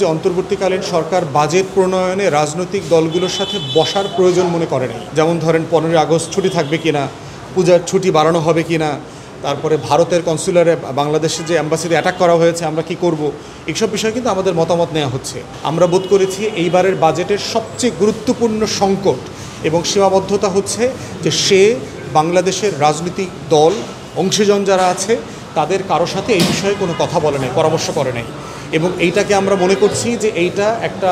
যে অন্তর্বর্তীকালীন সরকার বাজেট প্রণয়নে রাজনৈতিক দলগুলোর সাথে বসার প্রয়োজন মনে করে নাই। যেমন ধরেন 15ই আগস্ট ছুটি থাকবে কিনা, পূজার ছুটি বাড়ানো হবে কিনা, তারপরে ভারতের কনসুলারে বাংলাদেশে যে অ্যাম্বাসিতে অ্যাটাক করা হয়েছে আমরা কি করব, এইসব বিষয়ে কিন্তু আমাদের মতামত নেওয়া হচ্ছে। আমরা বোধ করেছি এইবারের বাজেটের সবচেয়ে গুরুত্বপূর্ণ সংকট এবং সীমাবদ্ধতা হচ্ছে যে সে বাংলাদেশের রাজনৈতিক দল অংশীজন যারা আছে তাদের কারো সাথে এই বিষয়ে কোনো কথা বলে নাই, পরামর্শ করে নাই। এবং এইটাকে আমরা মনে করছি যে এইটা একটা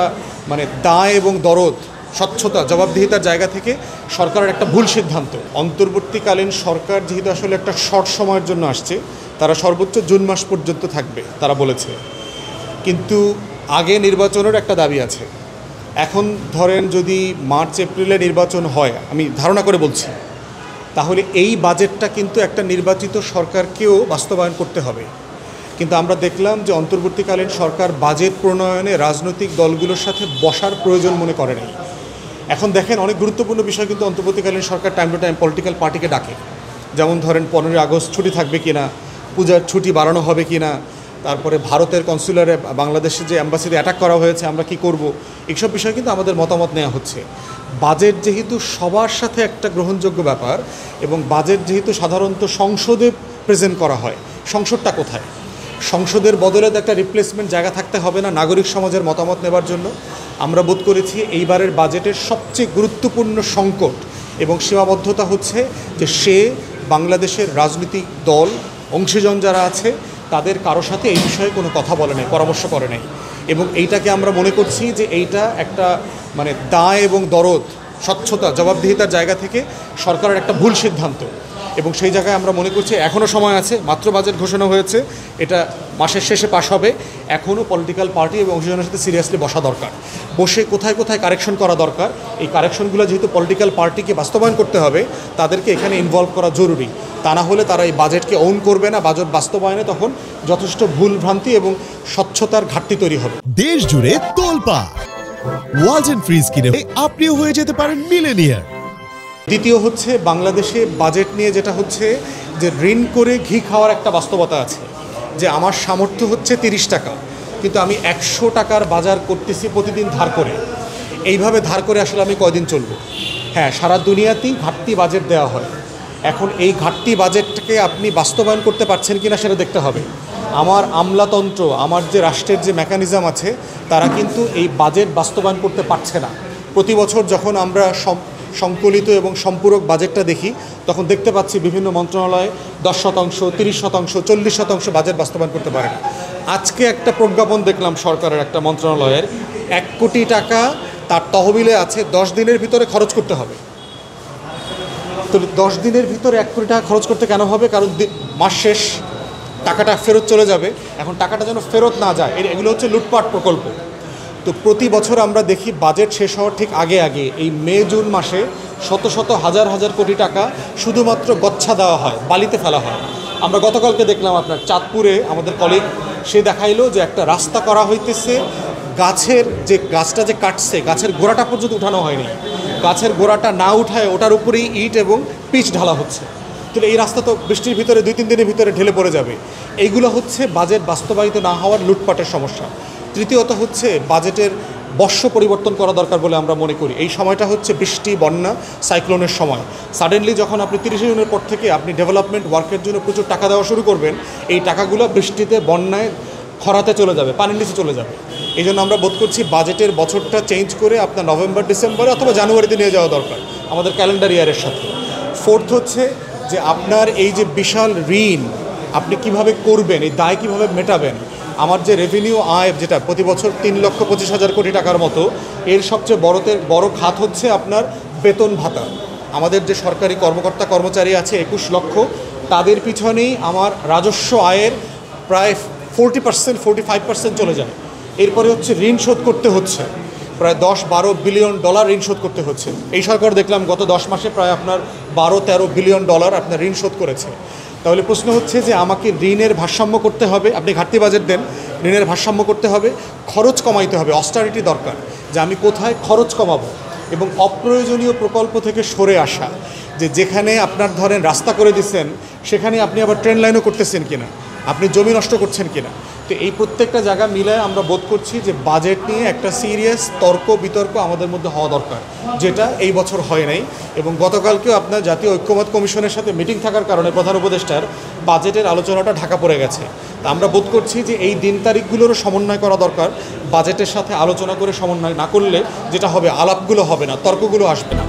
দায় এবং দরদ, স্বচ্ছতা, জবাবদিহিতার জায়গা থেকে সরকারের একটা ভুল সিদ্ধান্ত। অন্তর্বর্তীকালীন সরকার যেহেতু আসলে একটা শর্ট সময়ের জন্য আসছে, তারা সর্বোচ্চ জুন মাস পর্যন্ত থাকবে তারা বলেছে, কিন্তু আগে নির্বাচনের একটা দাবি আছে। এখন ধরেন যদি মার্চ এপ্রিলে নির্বাচন হয়, আমি ধারণা করে বলছি, তাহলে এই বাজেটটা কিন্তু একটা নির্বাচিত সরকারকেও বাস্তবায়ন করতে হবে। কিন্তু আমরা দেখলাম যে অন্তর্বর্তীকালীন সরকার বাজেট প্রণয়নে রাজনৈতিক দলগুলোর সাথে বসার প্রয়োজন মনে করে নাই। এখন দেখেন, অনেক গুরুত্বপূর্ণ বিষয় কিন্তু অন্তর্বর্তীকালীন সরকার টাইম টু টাইম পলিটিক্যাল পার্টিকে ডাকে। যেমন ধরেন 15ই আগস্ট ছুটি থাকবে কিনা, পূজার ছুটি বাড়ানো হবে কিনা, তারপরে ভারতের কনসুলারে বাংলাদেশে যে অ্যাম্বাসিতে অ্যাটাক করা হয়েছে আমরা কি করব, এইসব বিষয়ে কিন্তু আমাদের মতামত নেওয়া হচ্ছে। বাজেট যেহেতু সবার সাথে একটা গ্রহণযোগ্য ব্যাপার এবং বাজেট যেহেতু সাধারণত সংসদে প্রেজেন্ট করা হয়, সংসদটা কোথায়? সংসদের বদলে একটা রিপ্লেসমেন্ট জায়গা থাকতে হবে না নাগরিক সমাজের মতামত নেবার জন্য? আমরা বোধ করেছি এইবারের বাজেটের সবচেয়ে গুরুত্বপূর্ণ সংকট এবং সীমাবদ্ধতা হচ্ছে যে সে বাংলাদেশের রাজনৈতিক দল অংশীজন যারা আছে তাদের কারো সাথে এই বিষয়ে কোনো কথা বলে নাই, পরামর্শ করে নাই। এবং এইটাকে আমরা মনে করছি যে এইটা একটা দায় এবং দরদ, স্বচ্ছতা, জবাবদিহিতার জায়গা থেকে সরকারের একটা ভুল সিদ্ধান্ত। এবং সেই জায়গায় আমরা মনে করছি এখনও সময় আছে, মাত্র বাজেট ঘোষণা হয়েছে, এটা মাসের শেষে পাশ হবে। এখনও পলিটিক্যাল পার্টি এবং অংশীজনের সাথে সিরিয়াসলি বসা দরকার, বসে কোথায় কোথায় কারেকশন করা দরকার। এই কারেকশনগুলো যেহেতু পলিটিক্যাল পার্টিকে বাস্তবায়ন করতে হবে, তাদেরকে এখানে ইনভলভ করা জরুরি। তা না হলে তারা এই বাজেটকে ওন করবে না, বাজেট বাস্তবায়নে তখন যথেষ্ট ভুল ভ্রান্তি এবং স্বচ্ছতার ঘাটতি তৈরি হবে। দেশ জুড়ে তোলপাড় ওয়ালটন ফ্রিজ কিনে আপনিও হয়ে যেতে পারেন মিলেনিয়ার। দ্বিতীয় হচ্ছে, বাংলাদেশে বাজেট নিয়ে যেটা হচ্ছে যে ঋণ করে ঘি খাওয়ার একটা বাস্তবতা আছে, যে আমার সামর্থ্য হচ্ছে 30 টাকা, কিন্তু আমি 100 টাকার বাজার করতেছি প্রতিদিন ধার করে। এইভাবে ধার করে আসলে আমি কয়দিন চলবো? হ্যাঁ, সারা দুনিয়াতেই ঘাটতি বাজেট দেওয়া হয়। এখন এই ঘাটতি বাজেটকে আপনি বাস্তবায়ন করতে পারছেন কিনা সেটা দেখতে হবে। আমার আমলাতন্ত্র, আমার যে রাষ্ট্রের যে মেকানিজম আছে, তারা কিন্তু এই বাজেট বাস্তবায়ন করতে পারছে না। প্রতি বছর যখন আমরা সংকলিত এবং সম্পূরক বাজেটটা দেখি, তখন দেখতে পাচ্ছি বিভিন্ন মন্ত্রণালয়ে 10%, 30%, 40% বাজেট বাস্তবায়ন করতে পারে না। আজকে একটা প্রজ্ঞাপন দেখলাম সরকারের একটা মন্ত্রণালয়ের, 1 কোটি টাকা তার তহবিলে আছে, 10 দিনের ভিতরে খরচ করতে হবে। তো 10 দিনের ভিতরে 1 কোটি টাকা খরচ করতে কেন হবে? কারণ মাস শেষ, টাকাটা ফেরত চলে যাবে। এখন টাকাটা যেন ফেরত না যায়, এগুলো হচ্ছে লুটপাট প্রকল্প। তো প্রতি বছর আমরা দেখি বাজেট শেষ হওয়ার ঠিক আগে আগে এই মে জুন মাসে শত শত হাজার হাজার কোটি টাকা শুধুমাত্র গচ্ছা দেওয়া হয়, বালিতে ফেলা হয়। আমরা গতকালকে দেখলাম আপনার চাঁদপুরে আমাদের কলিগ, সে দেখাইলো যে একটা রাস্তা করা হইতেছে, গাছটা যে কাটছে, গাছের গোড়াটা পর্যন্ত উঠানো হয়নি। গাছের গোড়াটা না উঠায় ওটার উপরেই ইট এবং পিচ ঢালা হচ্ছে। তো এই রাস্তা তো বৃষ্টির ভিতরে 2-3 দিনের ভিতরে ঢেলে পড়ে যাবে। এইগুলো হচ্ছে বাজেট বাস্তবায়িত না হওয়ার লুটপাটের সমস্যা। তৃতীয়ত হচ্ছে বাজেটের বর্ষ পরিবর্তন করা দরকার বলে আমরা মনে করি। এই সময়টা হচ্ছে বৃষ্টি, বন্যা, সাইক্লোনের সময়। সাডেনলি যখন আপনি 30 জুনের পর থেকে আপনি ডেভেলপমেন্ট ওয়ার্কের জন্য প্রচুর টাকা দেওয়া শুরু করবেন, এই টাকাগুলো বৃষ্টিতে, বন্যায়, খরাতে চলে যাবে, পানির নিচে চলে যাবে। এই জন্য আমরা বোধ করছি বাজেটের বছরটা চেঞ্জ করে আপনার নভেম্বর, ডিসেম্বরে অথবা জানুয়ারিতে নিয়ে যাওয়া দরকার আমাদের ক্যালেন্ডার ইয়ারের সাথে। ফোর্থ হচ্ছে যে আপনার এই যে বিশাল ঋণ আপনি কিভাবে করবেন, এই দায় কিভাবে মেটাবেন। আমার যে রেভিনিউ আয়, যেটা প্রতি বছর 3,25,000 কোটি টাকার মতো, এর সবচেয়ে বড় খাত হচ্ছে আপনার বেতন ভাতা। আমাদের যে সরকারি কর্মকর্তা কর্মচারী আছে 21 লক্ষ, তাদের পিছনেই আমার রাজস্ব আয়ের প্রায় 40%, 45% চলে যায়। এরপরে হচ্ছে ঋণ শোধ করতে হচ্ছে, প্রায় $10-12 বিলিয়ন ঋণ শোধ করতে হচ্ছে। এই সরকার দেখলাম গত 10 মাসে প্রায় আপনার $12-13 বিলিয়ন আপনার ঋণ শোধ করেছে। তাহলে প্রশ্ন হচ্ছে যে আমাকে ঋণের ভারসাম্য করতে হবে। আপনি ঘাটতি বাজেট দেন, ঋণের ভারসাম্য করতে হবে, খরচ কমাইতে হবে, অস্টারিটি দরকার, যে আমি কোথায় খরচ কমাবো। এবং অপ্রয়োজনীয় প্রকল্প থেকে সরে আসা, যেখানে আপনার ধরেন রাস্তা করে দিচ্ছেন, সেখানে আপনি আবার ট্রেন লাইনও করতেছেন কিনা। আপনি জমি নষ্ট করছেন কিনা। তো এই প্রত্যেকটা জায়গা মিলে আমরা বোধ করছি যে বাজেট নিয়ে একটা সিরিয়াস তর্ক বিতর্ক আমাদের মধ্যে হওয়া দরকার, যেটা এই বছর হয় নাই। এবং গতকালকেও আপনার জাতীয় ঐক্যমত কমিশনের সাথে মিটিং থাকার কারণে প্রধান উপদেষ্টার বাজেটের আলোচনাটা ঢাকা পড়ে গেছে। তা আমরা বোধ করছি যে এই দিন তারিখগুলোরও সমন্বয় করা দরকার। বাজেটের সাথে আলোচনা করে সমন্বয় না করলে যেটা হবে, আলাপগুলো হবে না, তর্কগুলো আসবে না।